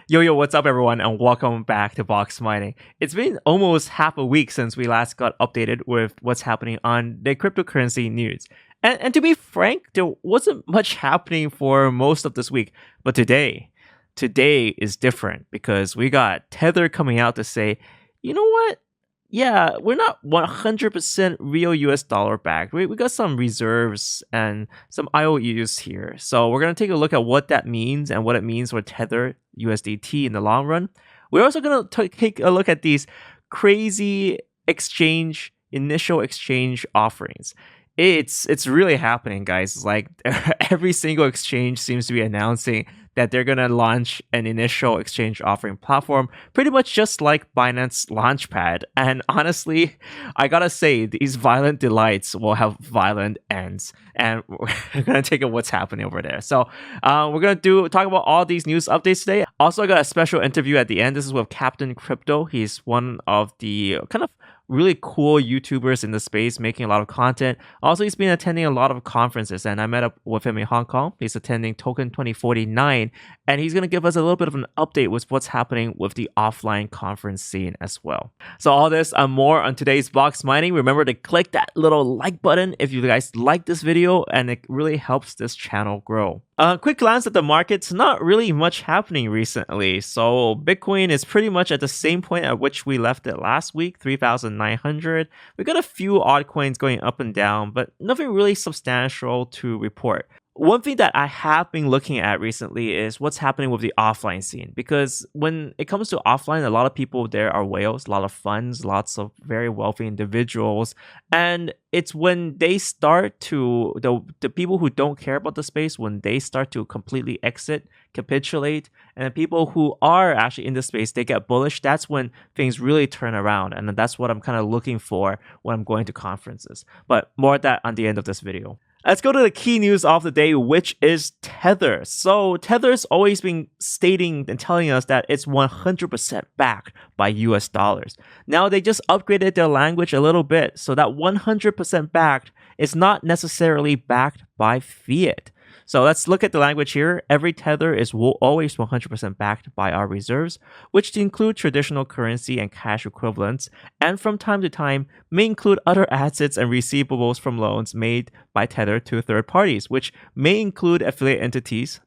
Yo, what's up, everyone, and welcome back to Boxmining. It's been almost half a week since we last got updated with what's happening on the cryptocurrency news. And to be frank, there wasn't much happening for most of this week. But today is different because we got Tether coming out to say, you know what? Yeah, we're not 100% real US dollar backed. We got some reserves and some IOUs here. So we're going to take a look at what that means and what it means for Tether USDT in the long run. We're also going to take a look at these crazy initial exchange offerings. It's really happening, guys. It's like every single exchange seems to be announcing that they're going to launch an initial exchange offering platform, pretty much just like Binance Launchpad. And honestly, I gotta say, these violent delights will have violent ends. And we're going to take a what's happening over there. So we're going to talk about all these news updates today. Also, I got a special interview at the end. This is with Captain Crypto. He's one of the kind of really cool YouTubers in the space making a lot of content. Also, he's been attending a lot of conferences, and I met up with him in Hong Kong. He's attending Token 2049, and he's going to give us a little bit of an update with what's happening with the offline conference scene as well. So all this and more on today's Boxmining. Remember to click that little like button if you guys like this video, and it really helps this channel grow. Quick glance at the markets, not really much happening recently. So Bitcoin is pretty much at the same point at which we left it last week, 3,900. We got a few altcoins going up and down, but nothing really substantial to report. One thing that I have been looking at recently is what's happening with the offline scene. Because when it comes to offline, a lot of people there are whales, a lot of funds, lots of very wealthy individuals. And it's when they start to, the people who don't care about the space, when they start to completely exit, capitulate, and the people who are actually in the space, they get bullish, that's when things really turn around. And that's what I'm kind of looking for when I'm going to conferences. But more of that on the end of this video. Let's go to the key news of the day, which is Tether. So Tether's always been stating and telling us that it's 100% backed by US dollars. Now they just upgraded their language a little bit, so that 100% backed is not necessarily backed by fiat. So let's look at the language here. Every Tether is always 100% backed by our reserves, which include traditional currency and cash equivalents, and from time to time may include other assets and receivables from loans made by Tether to third parties, which may include affiliate entities,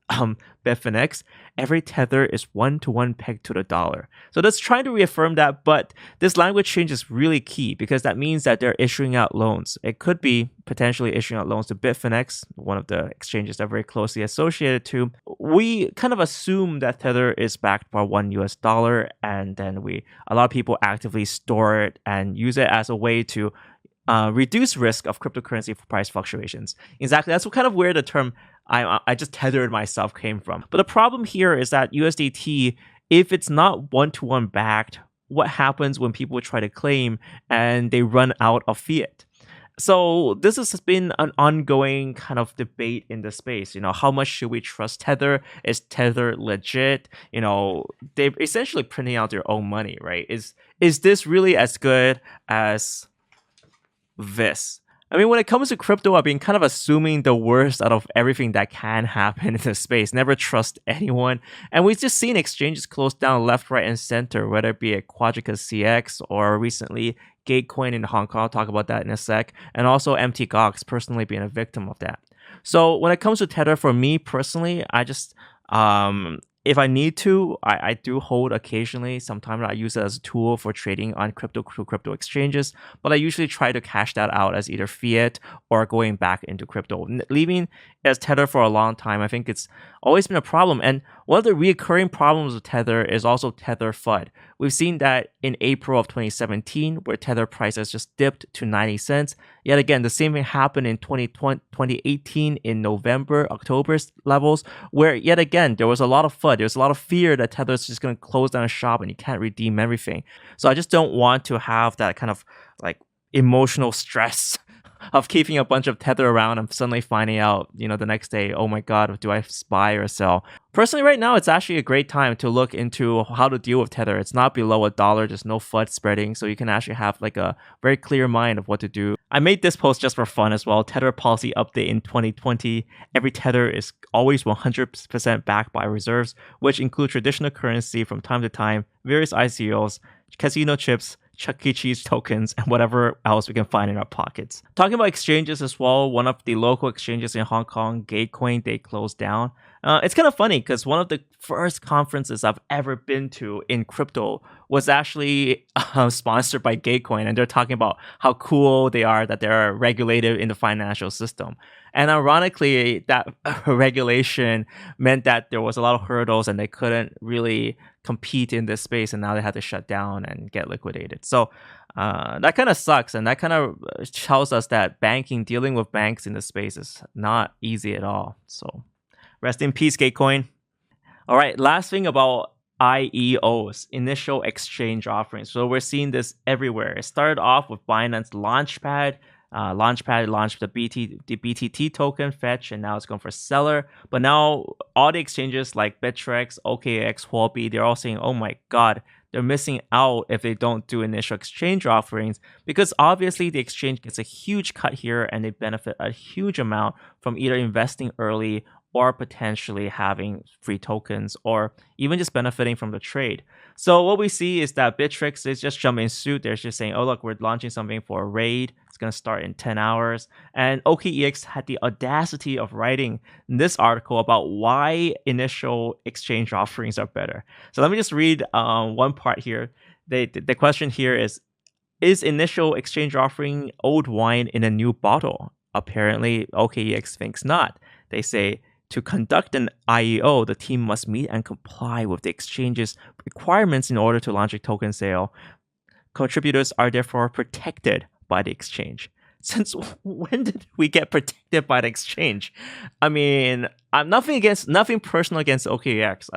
Bittrex. Every Tether is 1-to-1 pegged to the dollar. So that's trying to reaffirm that, but this language change is really key because that means that they're issuing out loans. It could be potentially issuing out loans to Bittrex, one of the exchanges they're very closely associated to. We kind of assume that Tether is backed by $1, and then a lot of people actively store it and use it as a way to reduce risk of cryptocurrency price fluctuations. Exactly, that's kind of where the term I just tethered myself came from. But the problem here is that USDT, if it's not one-to-one backed, what happens when people try to claim and they run out of fiat? So this has been an ongoing kind of debate in the space. How much should we trust Tether? Is Tether legit? They're essentially printing out their own money, right? Is this really as good as this? I mean, when it comes to crypto, I've been kind of assuming the worst out of everything that can happen in this space. Never trust anyone. And we've just seen exchanges close down left, right, and center, whether it be a Quadricus CX or recently Gatecoin in Hong Kong. I'll talk about that in a sec. And also MTGOX personally being a victim of that. So when it comes to Tether, for me personally, I just if I need to, I do hold occasionally. Sometimes I use it as a tool for trading on crypto exchanges, but I usually try to cash that out as either fiat or going back into crypto. Leaving as Tether for a long time, I think it's always been a problem. And one of the recurring problems with Tether is also Tether FUD. We've seen that in April of 2017, where Tether prices just dipped to 90 cents. Yet again, the same thing happened in 2018 in November, October levels, where yet again, there was a lot of FUD. There's a lot of fear that Tether's just going to close down shop and you can't redeem everything. So I just don't want to have that kind of like emotional stress of keeping a bunch of Tether around and suddenly finding out, the next day, oh my God, do I buy or sell? Personally, right now, it's actually a great time to look into how to deal with Tether. It's not below $1. There's no FUD spreading. So you can actually have like a very clear mind of what to do. I made this post just for fun as well. Tether policy update in 2020. Every Tether is always 100% backed by reserves, which include traditional currency from time to time, various ICOs, casino chips, Chuck E. Cheese tokens, and whatever else we can find in our pockets. Talking about exchanges as well, one of the local exchanges in Hong Kong, Gatecoin, they closed down. It's kind of funny because one of the first conferences I've ever been to in crypto was actually sponsored by Gatecoin, and they're talking about how cool they are that they're regulated in the financial system. And ironically, that regulation meant that there was a lot of hurdles and they couldn't really compete in this space, and now they had to shut down and get liquidated. So that kind of sucks, and that kind of tells us that dealing with banks in this space is not easy at all. So rest in peace, Gatecoin. All right, last thing about IEOs, initial exchange offerings. So we're seeing this everywhere. It started off with Binance Launchpad. Launchpad launched the BTT token fetch, and now it's going for seller. But now all the exchanges like Bittrex, OKEX, Huobi, they're all saying, oh my God, they're missing out if they don't do initial exchange offerings, because obviously the exchange gets a huge cut here and they benefit a huge amount from either investing early or potentially having free tokens or even just benefiting from the trade. So what we see is that Bittrex is just jumping suit. They're just saying, oh, look, we're launching something for a raid. It's going to start in 10 hours. And OKEX had the audacity of writing this article about why initial exchange offerings are better. So let me just read one part here. The question here is initial exchange offering old wine in a new bottle? Apparently, OKEX thinks not. They say, to conduct an IEO, the team must meet and comply with the exchange's requirements in order to launch a token sale. Contributors are therefore protected by the exchange. Since when did we get protected by the exchange? I mean, I'm nothing personal against OKEX.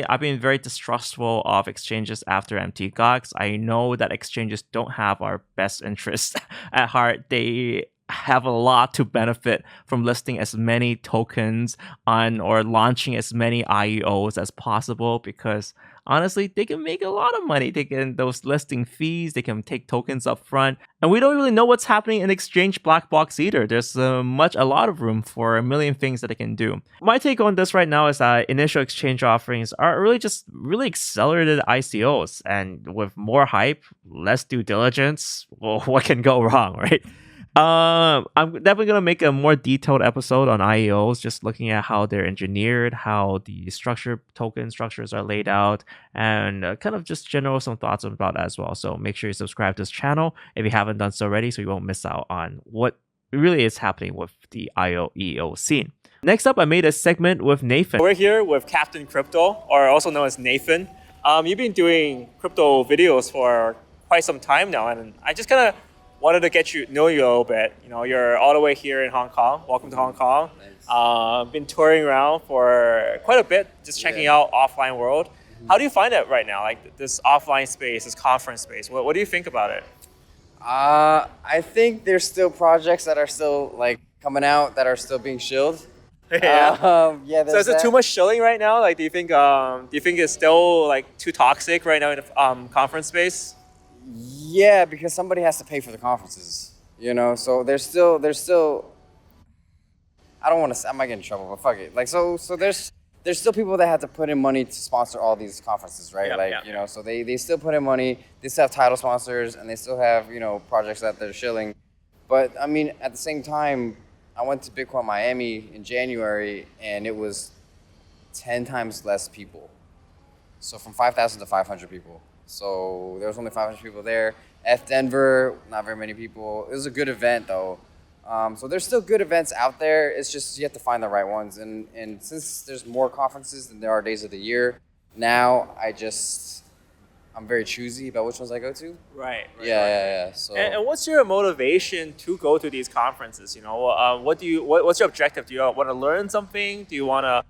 I've been very distrustful of exchanges after MT Gox. I know that exchanges don't have our best interests at heart. They have a lot to benefit from listing as many tokens on or launching as many IEOs as possible, because honestly, they can make a lot of money. They can those listing fees, they can take tokens up front, and we don't really know what's happening in exchange black box either. There's a lot of room for a million things that they can do. My take on this right now is that initial exchange offerings are really accelerated ICOs, and with more hype, less due diligence, well, what can go wrong, right? I'm definitely gonna make a more detailed episode on IEOs, just looking at how they're engineered, how the token structures are laid out, and kind of just some thoughts about that as well. So make sure you subscribe to this channel if you haven't done so already, so you won't miss out on what really is happening with the IEO scene. Next up, I made a segment with Nathan. We're here with Captain Crypto, or also known as Nathan. You've been doing crypto videos for quite some time now, and I just kind of wanted to know you a little bit. You're all the way here in Hong Kong. Welcome to Hong Kong. Been touring around for quite a bit, just checking out offline world. How do you find it right now? Like this offline space, this conference space. What do you think about it? I think there's still projects that are still coming out that are still being shilled. Yeah. So is it too much shilling right now? Like, do you think it's still too toxic right now in the conference space? Yeah, because somebody has to pay for the conferences, so there's still, I don't want to say, I might get in trouble, but fuck it. So there's still people that have to put in money to sponsor all these conferences, right? So they still put in money, they still have title sponsors, and they still have, projects that they're shilling. But I mean, at the same time, I went to Bitcoin Miami in January, and it was 10 times less people. So from 5,000 to 500 people. So there was only 500 people there. Denver, not very many people. It was a good event though. So there's still good events out there. It's just you have to find the right ones. And since there's more conferences than there are days of the year, now I'm very choosy about which ones I go to. Right. Yeah. So. And what's your motivation to go to these conferences? What's your objective? Do you want to learn something? Do you want to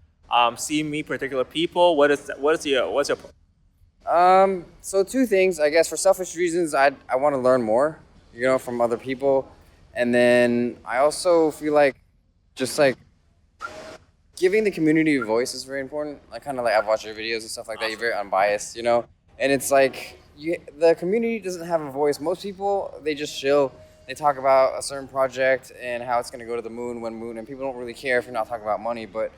see meet particular people? What's your So two things, I guess. For selfish reasons, I want to learn more, from other people. And then I also feel like just like giving the community a voice is very important. Like kind of like I've watched your videos and stuff like that. You're very unbiased, you know. And it's like the community doesn't have a voice. Most people, they just chill. They talk about a certain project and how it's going to go to the moon, and people don't really care if you're not talking about money. But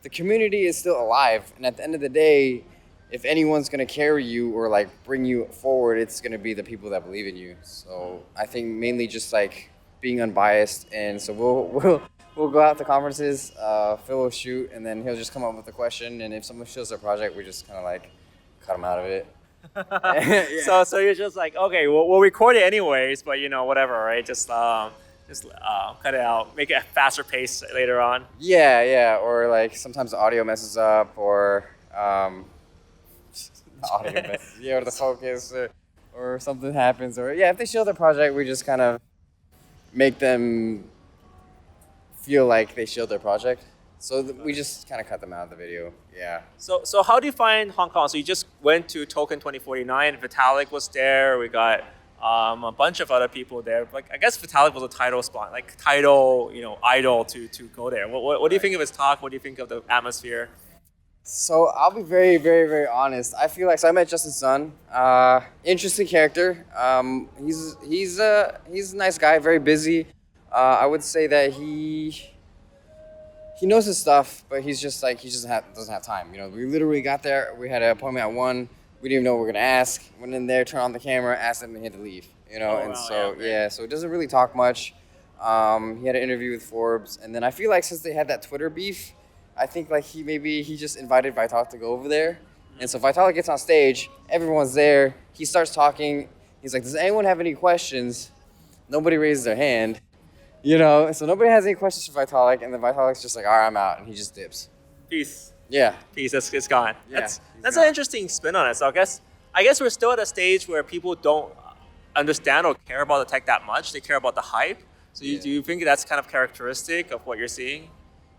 the community is still alive, and at the end of the day, if anyone's going to carry you or like bring you forward, it's going to be the people that believe in you. So I think mainly just like being unbiased, and so we'll go out to conferences. Phil will shoot, and then he'll just come up with a question, and if someone shows their project, we just kind of like cut them out of it. Yeah. So you're just like, okay, we'll record it anyways, but whatever, right? Just cut it out, make it a faster pace later on. Yeah, or like sometimes the audio messes up, or the audio messes, or the focus, or something happens, or if they show their project, we just kind of make them feel like they showed their project. So we just kind of cut them out of the video. Yeah. So how do you find Hong Kong? So you just went to Token 2049. Vitalik was there. We got a bunch of other people there. Like I guess Vitalik was a title spot, like title, idol to go there. What do you think of his talk? What do you think of the atmosphere? So I'll be very, very, very honest. I feel like I met Justin Sun. Interesting character. He's a nice guy. Very busy. I would say that he knows his stuff, but he's just like, doesn't have time. We literally got there. We had an appointment at 1. We didn't even know what we were gonna ask. Went in there, turned on the camera, asked him, and he had to leave. So he doesn't really talk much. He had an interview with Forbes, and then I feel like since they had that Twitter beef, I think like he just invited Vitalik to go over there. And so Vitalik gets on stage, everyone's there. He starts talking. He's like, "Does anyone have any questions?" Nobody raises their hand. So nobody has any questions for Vitalik, and then Vitalik's just like, all right, I'm out, and he just dips. Peace. Yeah. Peace. It's gone. Yeah, that's an interesting spin on it. So I guess we're still at a stage where people don't understand or care about the tech that much. They care about the hype. So do you think that's kind of characteristic of what you're seeing?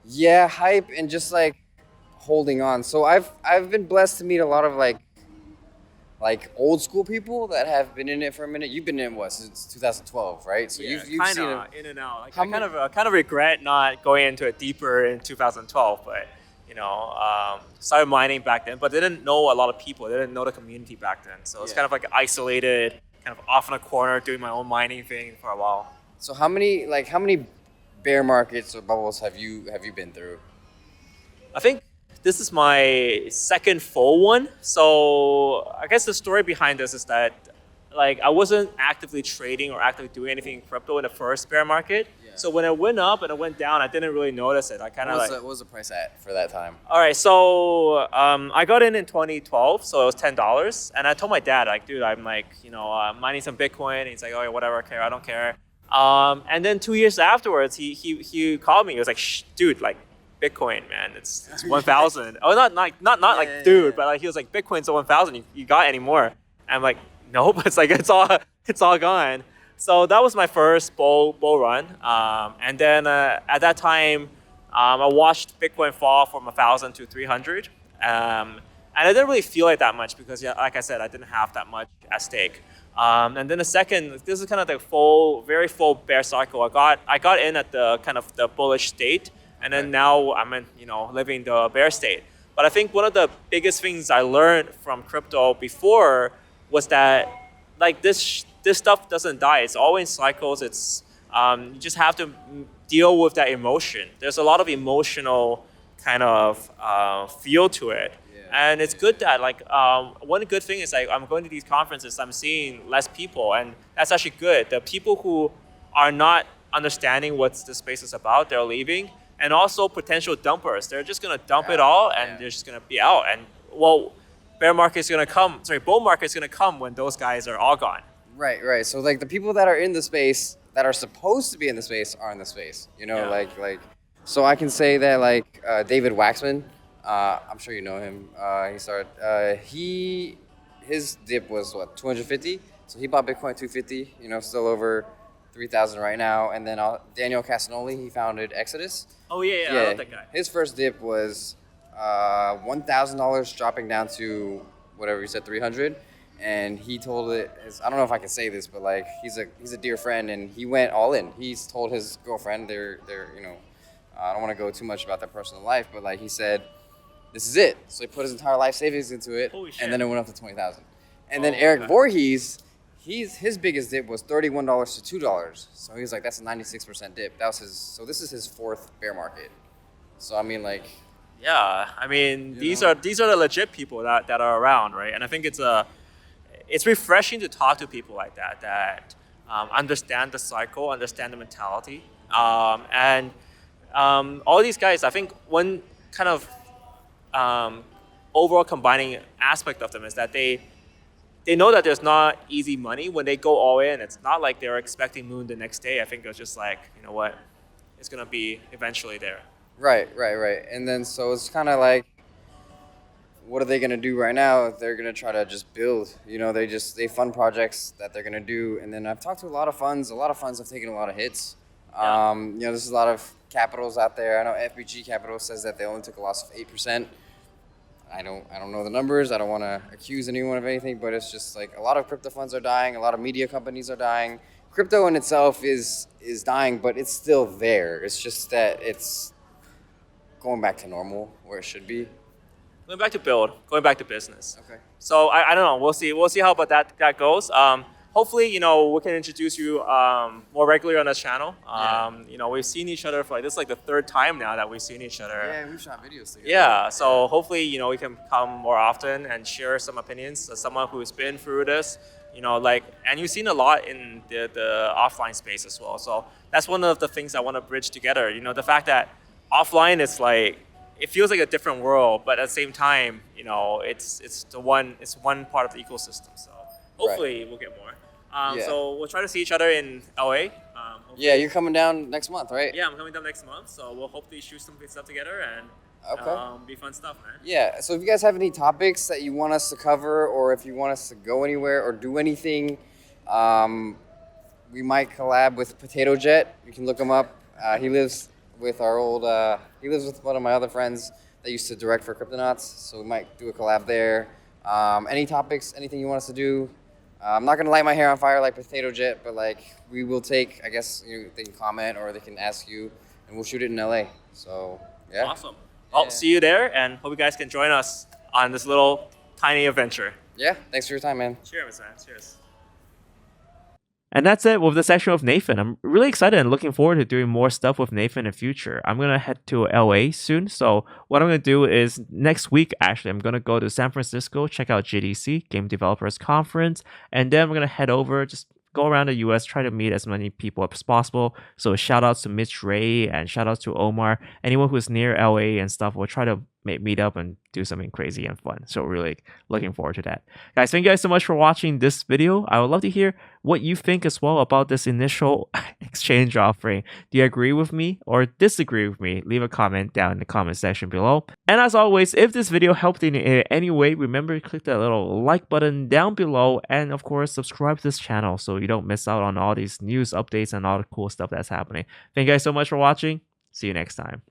Yeah, hype and just like holding on. So I've been blessed to meet a lot of like old school people that have been in it for a minute. You've been in what since 2012, right? So you've seen it in and out. Like I kind of regret not going into it deeper in 2012, but started mining back then, but didn't know a lot of people. They didn't know the community back then, so it's kind of like isolated, kind of off in a corner, doing my own mining thing for a while. So how many bear markets or bubbles have you been through? I think this is my second full one. So I guess the story behind this is that like I wasn't actively trading or actively doing anything in crypto in the first bear market. Yeah. So when it went up and it went down, I didn't really notice it. I kind of what was the price at for that time? All right, so I got in 2012, so it was $10, and I told my dad, like, dude, I'm like, mining some Bitcoin. And he's like, oh, yeah, whatever, I don't care. And then 2 years afterwards, he called me. He was like, shh, dude, like, Bitcoin, man, it's 1,000. Oh, not like, dude, but like he was like, Bitcoin's 1,000. You got any more? And I'm like, nope. It's like it's all gone. So that was my first bull run. And then at that time, I watched Bitcoin fall from 1,000 to 300. And I didn't really feel it that much because, like I said, I didn't have that much at stake. And then the second, this is kind of the very full bear cycle. I got in at the kind of the bullish state. And then now I'm in, living the bear state. But I think one of the biggest things I learned from crypto before was that like this stuff doesn't die. It's always cycles. It's you just have to deal with that emotion. There's a lot of emotional kind of feel to it. And it's good that like one good thing is like I'm going to these conferences, I'm seeing less people, and that's actually good. The people who are not understanding what the space is about, they're leaving. And also potential dumpers. They're just gonna dump it all and they're just gonna be out. And bull market's gonna come when those guys are all gone. Right. So like the people that are in the space, that are supposed to be in the space, are in the space. Like so I can say that like David Waxman, I'm sure you know him. He started his dip was what, 250? So he bought Bitcoin 250, still over 3,000 right now. And then Daniel Castanoli, he founded Exodus. Oh yeah, I love that guy. His first dip was $1,000 dropping down to whatever you said, 300. and he told it. I don't know if I can say this, but like he's a dear friend, and he went all in. He's told his girlfriend, they're you know, I don't want to go too much about their personal life, but like he said, this is it. So he put his entire life savings into it, and then it went up to 20,000. And then Eric Voorhees, his biggest dip was $31 to $2. So he's like, that's a 96% dip. That was his. So this is his fourth bear market. So I mean, like, Yeah, I mean, these are the legit people that are around, right? And I think it's refreshing to talk to people like that understand the cycle, understand the mentality, and all these guys. I think one kind of overall combining aspect of them is that they know that there's not easy money when they go all in. It's not like they're expecting moon the next day. I think it's just like, you know what, it's gonna be eventually there. Right. And then so it's kind of like, what are they gonna do right now? They're gonna try to just build. You know, they fund projects that they're gonna do. And then I've talked to a lot of funds. A lot of funds have taken a lot of hits. Yeah. You know, there's a lot of capitals out there. I know FBG Capital says that they only took a loss of 8%. I don't know the numbers. I don't want to accuse anyone of anything, but it's just like a lot of crypto funds are dying. A lot of media companies are dying. Crypto in itself is dying, but it's still there. It's just that it's going back to normal where it should be. Going back to build, going back to business. Okay. So I don't know. We'll see how about that goes. Hopefully, you know, we can introduce you more regularly on this channel. You know, we've seen each other for this is like the third time now that we've seen each other. Yeah, we've shot videos together. Yeah, so hopefully, you know, we can come more often and share some opinions as someone who's been through this, you know, like, and you've seen a lot in the offline space as well. So that's one of the things I want to bridge together. You know, the fact that offline is like, it feels like a different world, but at the same time, you know, it's one part of the ecosystem. So hopefully we'll get more. So we'll try to see each other in LA. Yeah, you're coming down next month, right? Yeah, I'm coming down next month, so we'll hopefully shoot some good stuff together and be fun stuff, man. Yeah, so if you guys have any topics that you want us to cover, or if you want us to go anywhere or do anything, we might collab with Potato Jet. You can look him up. He lives with he lives with one of my other friends that used to direct for Cryptonauts, so we might do a collab there. Any topics, anything you want us to do? I'm not gonna light my hair on fire like Potato Jet, but like we will take. I guess they can comment or they can ask you, and we'll shoot it in LA. So yeah. Awesome. Well, see you there, and hope you guys can join us on this little tiny adventure. Yeah. Thanks for your time, man. Cheers, man. Cheers. And that's it with the section of Nathan. I'm really excited and looking forward to doing more stuff with Nathan in the future. I'm going to head to LA soon. So what I'm going to do is next week, actually, I'm going to go to San Francisco, check out GDC, Game Developers Conference. And then I'm going to head over, just go around the US, try to meet as many people as possible. So shout outs to Mitch Ray and shout outs to Omar. Anyone who's near LA and stuff, we'll try to meet up and do something crazy and fun. So really looking forward to that. Guys, thank you guys so much for watching this video. I would love to hear what you think as well about this initial exchange offering. Do you agree with me or disagree with me? Leave a comment down in the comment section below. And as always, if this video helped in any way, remember to click that little like button down below and of course subscribe to this channel so you don't miss out on all these news updates and all the cool stuff that's happening. Thank you guys so much for watching. See you next time.